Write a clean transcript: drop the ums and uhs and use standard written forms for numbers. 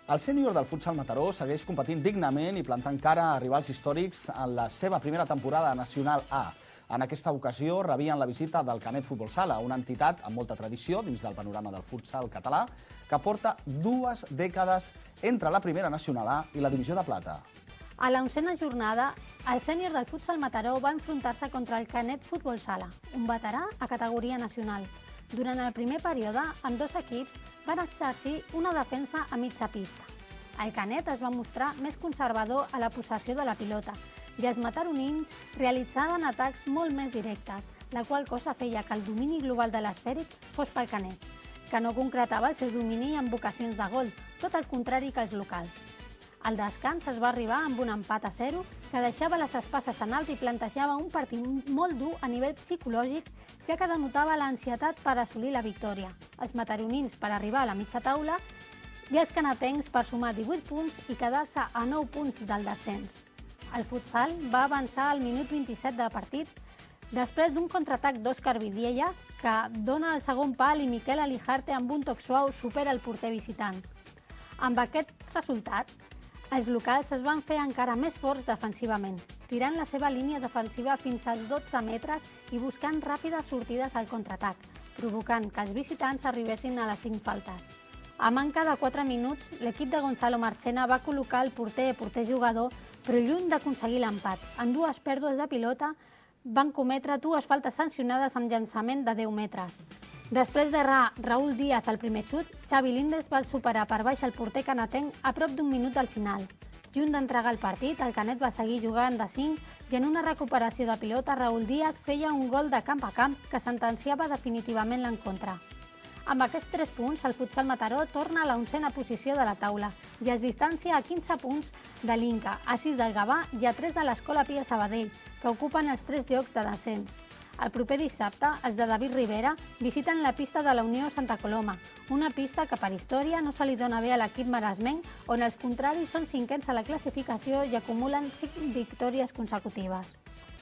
El sènior del futsal Mataró segueix competint dignament i plantant cara a rivals històrics en la seva primera temporada nacional A. En aquesta ocasió rebien la visita del Canet Futbol Sala, una entitat amb molta tradició dins del panorama del futsal català, que porta 2 dècades entre la primera nacional A i la divisió de plata. A la 11a jornada, el sènior del futsal Mataró va enfrontar-se contra el Canet Futbol Sala, un veterà a categoria nacional. Durant el primer període, ambdós equips van exercir una defensa a mitja pista. El Canet es va mostrar més conservador a la possessió de la pilota i els mataronins realitzaven atacs molt més directes, la qual cosa feia que el domini global de l'esfèric fos pel Canet, que no concretava el seu domini amb vocacions de gol, tot el contrari que els locals. Al descans es va arribar amb un empat a 0 que deixava les espases en alt i plantejava un partit molt dur a nivell psicològic, ja que denotava l'ansietat per assolir la victòria, els mataronins per arribar a la mitja taula i els canetencs per sumar 18 punts i quedar-se a 9 punts del descens. El futsal va avançar al minut 27 del partit després d'un contraatac d'Òscar Vidiella que dona el segon pal i Miquel Alijarte amb un toc suau supera el porter visitant. Amb aquest resultat, els locals es van fer encara més forts defensivament, tirant la seva línia defensiva fins als 12 metres i buscant ràpides sortides al contraatac, provocant que els visitants arribessin a les 5 faltes. A manca de 4 minuts, l'equip de Gonzalo Marchena va col·locar el porter jugador, però lluny d'aconseguir l'empat. En 2 pèrdues de pilota van cometre 2 faltes sancionades amb llançament de 10 metres. Després d'errar Raúl Díaz al primer xut, Xavi Lindes va superar per baix el porter canetenc a prop d'un minut al final. Lluny d'entregar el partit, el Canet va seguir jugant de 5 i en una recuperació de pilota Raúl Díaz feia un gol de camp a camp que sentenciava definitivament l'encontre. Amb aquests 3 punts, el futsal Mataró torna a la 11a posició de la taula i es distancia a 15 punts de l'Inca, a 6 del Gavà i a 3 de l'Escola Pia Sabadell, que ocupen els 3 llocs de descens. El proper dissabte, els de David Rivera visiten la pista de la Unió Santa Coloma, una pista que per història no se li dona bé a l'equip maresmenc, on els contraris són 5ens a la classificació i acumulen 5 victòries consecutives.